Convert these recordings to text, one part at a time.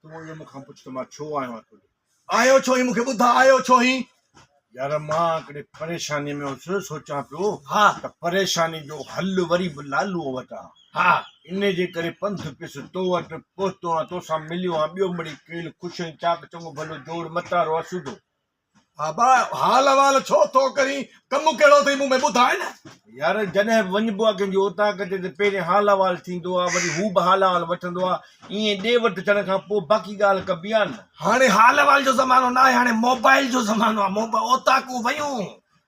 तूं ये मूंखां पुछ त मां छो आयो आहियां तुंहिंजो आयो छो ही मूंखे ॿुधा आयो छो ही यार मां हिकिड़े परेशानी में हुउसि सोचां पियो हा त परेशानी जो हल वरी बि लालूअ वटि आहे हा इन जे करे पंधु पियुसि तो वटि पहुतो आहियां तोसां मिलियो आहियां ॿियो मिड़ी केल ख़ुशि चाक चङो भलो जोड़ मतारो असुदो हा बा हाल अहवाल छो थो करी कमु कहिड़ो अथई मूं में ॿुधाए न यार जॾहिं वञिबो आहे कंहिंजी उतां कटे त पहिरियों हाल अहवाल थींदो आहे वरी हू बि हाल अहवाल वठंदो आहे ईअं ॾे वठि थियण खां पोइ बाक़ी ॻाल्हि कबी आहे न हाणे हाल अहवाल जो ज़मानो न आहे हाणे मोबाइल जो ज़मानो आहे ओताकूं वयूं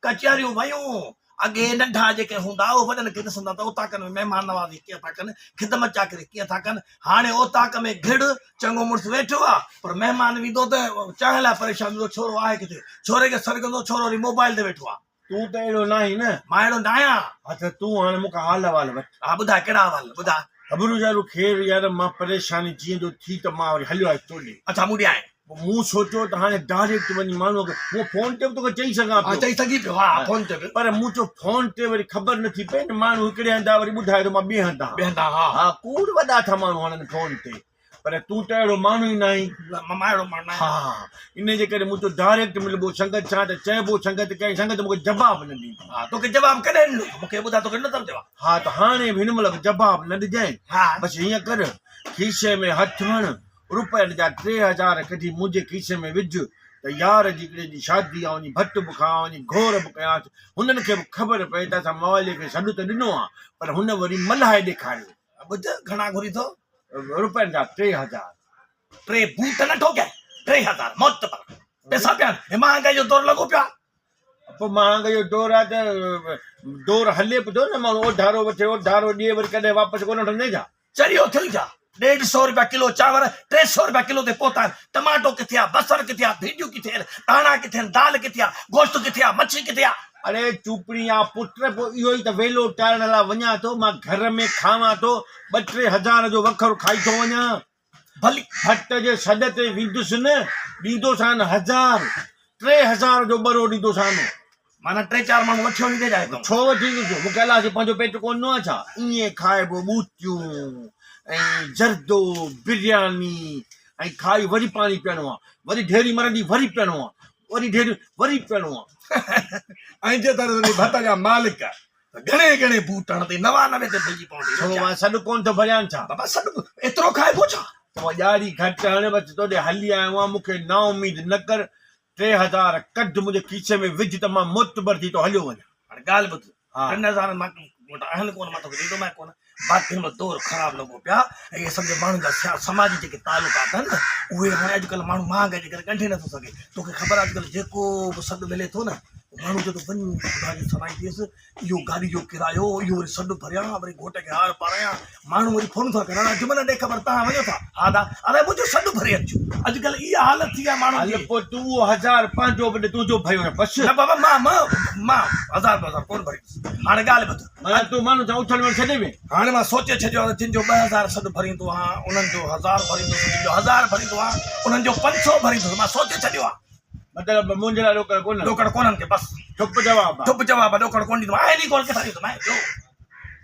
कचहरियूं वयूं अॻे नंढा जेके हूंदा उहे वॾनि खे ॾिसंदा त ओताकनि में महिमान नवाज़ी कीअं था कनि ख़िदमत चाकरी कीअं था कनि हाणे ओताक में घिड़ चङो मुड़ुसु वेठो आहे पर महिमान ईंदो त चांहि लाइ परेशान हूंदो छोरो आहे किथे छोरे खे सरगंदो छोरो वरी मोबाइल ते वेठो आहे तूं त अहिड़ो न आहीं न मां अहिड़ो न आहियां हा त तूं हाणे मूंखां हाल अहवाल वठ हा ॿुधाए कहिड़ा हाल ॿुधाए ख़बरूं यार ख़ैर यार मां परेशानी जीअं जो थी त मां वरी हलियो आयुसि तोॾे अच्छा मूं ॾियां मूं सोचियो त हाणे डायरेक्ट वञी माण्हूअ खे मूं फोन ते बि तोखे चई सघां हा पियो चई सघी पियो हा फोन ते बि पर मूं चयो फोन ते वरी ख़बर नथी पए न माण्हू हिकिड़े हंधा वरी ॿुधाए थो मां ॿिए हंधा ॿिहंदा हा हा कूड़ वॾा था माण्हू हणनि फोन ते पर तूं त अहिड़ो माण्हू ई न आहीं मां अहिड़ो माण्हू न हा आहियां इन जे करे मूं चयो डायरेक्ट मिलबो संगत छा त चइबो संगत कई संगत मूंखे जवाबु न ॾींदी हा तोखे जवाबु कॾहिं ॾिनो मूंखे ॿुधाए तोखे नथो जवाबु हा त हाणे बि हिन महिल जवाबु न ॾिजांइ हा बसि हीअं कर खीसे में हथु हण रुपयनि जा 3000 कढी मुंहिंजे खीसे में विझ त यार जी हिकिड़े जी शादी आहे वञी भट बि खां वञी घोर बि कयांसि हुननि खे बि ख़बर पए त असां मवालीअ खे सॾु त ॾिनो आहे पर हुन वरी मल्हाए ॾेखारियो ॿुध घणा घुरी थो रुपयनि जा 3000 टे बूट न ठोके 3000 मौत पर पैसा पिया हे महांगाई जो दौर लॻो पियो आहे पोइ महांगाई जो दौर आहे त दौर हले बि थो न माण्हू ओढारो वठे ओढारो ॾिए वरी कॾहिं वापसि कोन वठंदे छा चरियो थियनि छा 150 रुपया किलो चांवर 300 रुपया किलो ते पहुता आहिनि टमाटो किथे आहे बसर किथे आहे भिंडियूं किथे आहिनि धाणा किथे आहिनि दाल किथे आहे गोश्त किथे आहे मच्छी किथे आहे अरे चूपड़ी आहे पुट पोइ इहो ई त वेलो टाइण लाइ वञा थो मां घर में खावां थो 2-3 हज़ार जो वखरु खाई थो वञा भली हट जे सॾ ते वेंदुसि न ॾींदोसानि 1000 3000 जो ॿरो ॾींदोसानि माना 3-4 माण्हू वठी वञी जाए थो छो वठी ॾिजो मूंखे अलाए पंहिंजो पेट कोन आहे छा ईअं खाइबो ॿूटियूं ऐं जर्दो बिरयानी ऐं खाई वरी पाणी पीअणो आहे वरी ढेरी मरंदी वरी पीअणो आहे वरी ढेरी वरी पीअणो आहे ऐं जे तरह भत जा मालिक घणे घणे बूट हणंदे 99 ते भॼी छो पवंदी मां सॾु कोन थो भरियां छा बाबा सॾु एतिरो खाइबो छा तो ॾियारी घटि हण बसि तोॾे हली आयो आहियां मूंखे ना उमेद न कर 3000 कढ मुंहिंजे खीसे में विझ त मां मुतबर थी तो हलियो वञा हाणे ॻाल्हि ॿुध हा 3000 मां वटि आहिनि कोन मां तोखे ॾींदोमांइ कोन बाक़ी हिन दौर ख़राबु लॻो पिया ऐं इहे सम्झ माण्हुनि जा समाजी जेके तालुकात आहिनि न उहे हाणे अॼुकल्ह माण्हू महांगाई जे करे ॻंढे नथो सघे तोखे ख़बर आहे अॼुकल्ह जेको बि सॾु मिले थो न माण्हू जो वञी गाॾी सवाई थियसि इहो गाॾी जो किरायो इहो वरी सॾु भरियां वरी घोट खे हार पारायां माण्हू वरी फोन था कनि अॼु मन ॾे ख़बर तव्हां वञो था हा दा अरे मुंहिंजो सॾु भरे अचो अॼुकल्ह इहा हालत थी आहे माण्हू जी पोइ तूं 1000 पंहिंजो बि तुंहिंजो भरियो न बसि न बाबा मां 1000 कोन भरींदुसि हाणे ॻाल्हि ॿुध माना तूं माण्हू सां उथल में छॾे में हाणे मां सोचे छॾियो आहे जिन जो 2000 सॾु भरींदो आहे उन्हनि जो 1000 भरींदुसि जिन जो 1000 भरींदो आहे उन्हनि जो 500 भरींदुसि मां सोचे छॾियो आहे मतिलबु मुंहिंजे लाइ रोकड़ कोन ॾोकड़ कोन्हनि खे बसि चुप जवाब चुप जवाब ॾोकड़ कोन ॾींदो आहे नी कोन किथां ॾींदो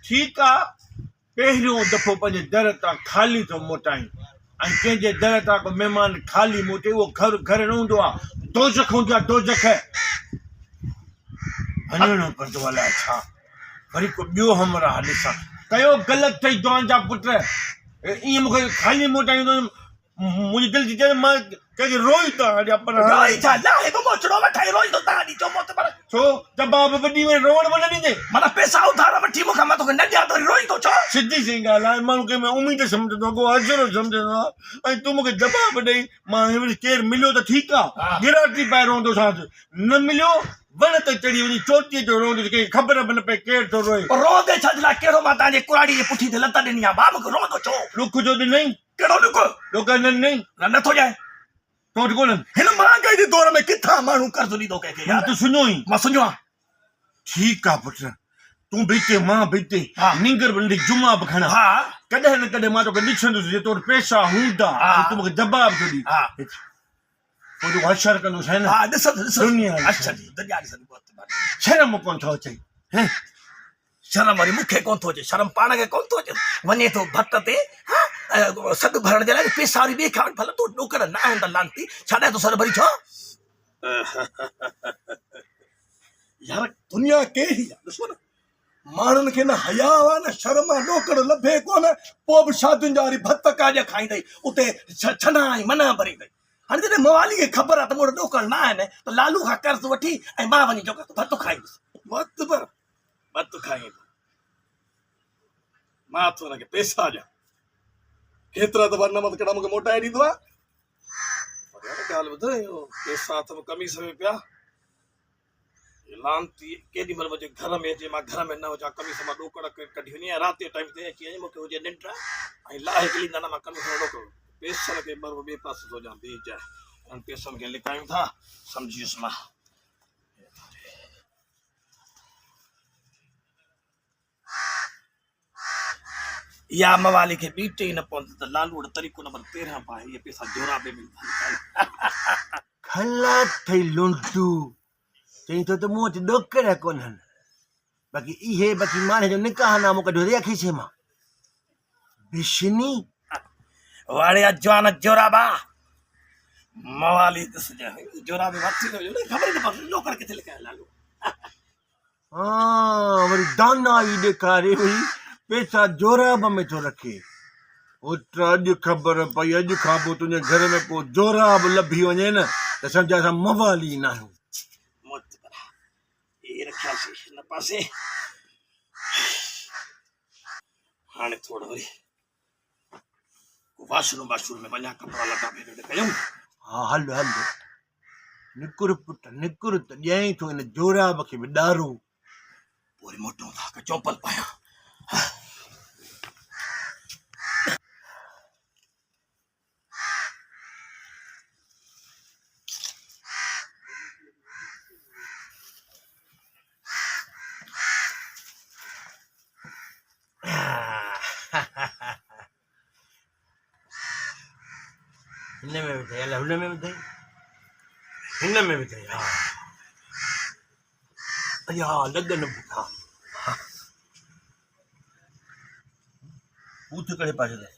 ठीकु आहे पहिरियों दफ़ो पंहिंजे दर तां ख़ाली थो मोटाई ऐं कंहिंजे दर तां को महिमान ख़ाली मोटे उहो घर न हूंदो आहे दोज़ख हूंदी आहे दोज़ख वञिणो पवंदो अलाए छा वरी को ॿियो हमराह ॾिसां कयो ग़लति अथई तव्हांजा पुट ईअं मूंखे ख़ाली मोटाईंदो मुंहिंजी दिलि थी चए मां कंहिंखे रोई थो छो जवाब ॾी वञे रोअण बि न ॾींदे माना पैसा उधार वठी मूंखां मां तोखे न ॾियां त रोई थो छो सिधी सी ॻाल्हि आहे माण्हू कंहिं में उमेद सम्झंदो आहे को अजरो सम्झंदो आहे ऐं तूं मूंखे जवाबु ॾेई मां केरु मिलियो त ठीकु आहे गिराकी पाए रहंदो सां न मिलियो वण ते चढ़ी वञी चोटीअ जो रोंदो कंहिंखे ख़बर बि न पए केरु थो रोए रोंदे छा जे लाइ कहिड़ो मां तव्हांजे कुराड़ी जे पुठी ते लत ॾिनी आहे भाउ मूंखे रोंदो छो ॾुख जो ॾिनई कहिड़ो ॾुख ॾुख ॾिनई नथो ॼाए तो वटि कोन हिन महांगाई जे दौर में किथां माण्हू कर्ज़ ॾींदो कंहिंखे यार तूं सुञो ई मां सुञो आहे ठीकु आहे पुट तूं बि हिते मां बि हिते हा निंगर बि नंढी जुमा बि खणा हा कॾहिं न कॾहिं मां तोखे ॾिसंदुसि जे तो वटि पैसा हूंदा तूं मूंखे जवाब थो ॾी हा पोइ तूं हशर कंदुसि है न हा ॾिस दुनिया अच्छा दुनिया ॾिस शर्म कोन थो अचे शर्म वरी मूंखे कोन थो अचे शर्म पाण खे कोन थो अचे वञे थो भत ते सद भरण जे लाइ पैसा वरी ॿिए खां वटि भला तूं ॾोकर न आहिनि त लानती छाॾाए तो सर भरी छो यार दुनिया कहिड़ी आहे ॾिसो न माण्हुनि खे न हया आहे न शर्म आहे ॾोकड़ लभे कोन पोइ बि शादियुनि जा वरी भत काज खाईंदई उते छना ऐं मना भरींदई हाणे जॾहिं मवाली खे ख़बर आहे त मूं वटि ॾोकड़ न आहिनि त लालू खां कर्ज़ वठी ऐं मां वञी चौका भत खाईंदुसि भत खाईंदुसि मां थो हुनखे पैसा ॾियां केतिरा दफ़ा नमत कड़ा मूंखे मोटाए ॾींदो आहे ॻाल्हि ॿुध इहो पैसा हथ में कमीस में पिया लानती केॾी महिल मुंहिंजे घर में अचे मां घर में न हुजां कमीस मां ॾोकड़ कढी वञी राति जे टाइम ते अची वञे मूंखे हुजे निंड ऐं लाहे ॻलींदा न मां कमीस में ॾोकड़ पैसनि खे ॿर ॿिए पासे थो ॾियां ॿी जाइ उन पैसनि खे लिकायूं था सम्झियुसि मां या मवाली खे बीटे ई न पवंदी त लालू वटि तरीक़ो नंबर 13 पाए इहे पैसा जोराबे में खला थई लुंटू चई तो मूं वटि ॾोकड़ कोन्हनि बाक़ी इहे बाक़ी माणे जो निकाहनामो कढियो रिया खीसे मां बिशनी वाड़िया जवान जोराबा मवाली जोराबे वठी ख़बर न पवंदी ॾोकड़ किथे लिकायो लालू हाँ वरी दाना ई ॾेखारे हुई पैसा जोराब में थो रखे ओतिरा अॼु ख़बर पई अॼु खां पोइ तुंहिंजे घर में को जोराब लभी वञे न त सम्झ असां मवाली न आहियूं रखियासीं हिन पासे हाणे थोरो वरी वाशरूम में वञा कपिड़ा लटा भेरे कयूं हा हल निकुर पुट निकुर त ॾियईं थो हिन जोराब खे बि ॾारो पोइ वरी मोटूं था का चौपल पायां हिन में विधई अलाए हुन में विधई हिन में विधई हा अॼु हा लॻन बुखा बूथ करे पासे ते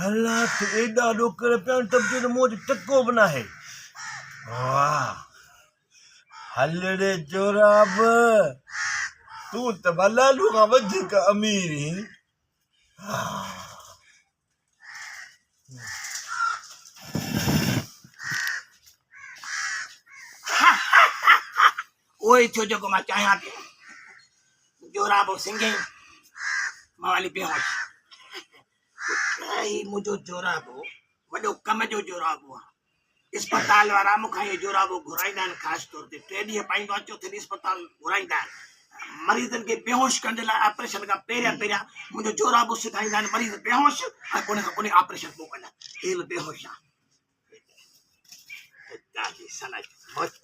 हालात एॾा ॾोकड़ पिया आहिनि त मूं वटि टको बि न आहे वाह हल रे जोराब तूं त लालू खां वधीक अमीर आहीं उहो ई थियो जेको मां चाहियां थी जोराबो सिंघई मवाली बेहोश मुंहिंजो जोराबो वॾो कम जो जोराबो आहे अस्पताल वारा मूंखां इहो जोराबो घुराईंदा आहिनि ख़ासि तौर ते 3 ॾींहं पाईंदो आहे चौथे ॾींहुं अस्पताल घुराईंदा आहिनि मरीज़नि खे बेहोश करण जे लाइ ऑपरेशन खां पहिरियां मुंहिंजो जोराबो सिखाईंदा आहिनि मरीज़ बेहोश ऐं कोन खां कोन ऑपरेशन पोइ कनि दिलि बेहोश आहे ॾाढी सलाह मस्त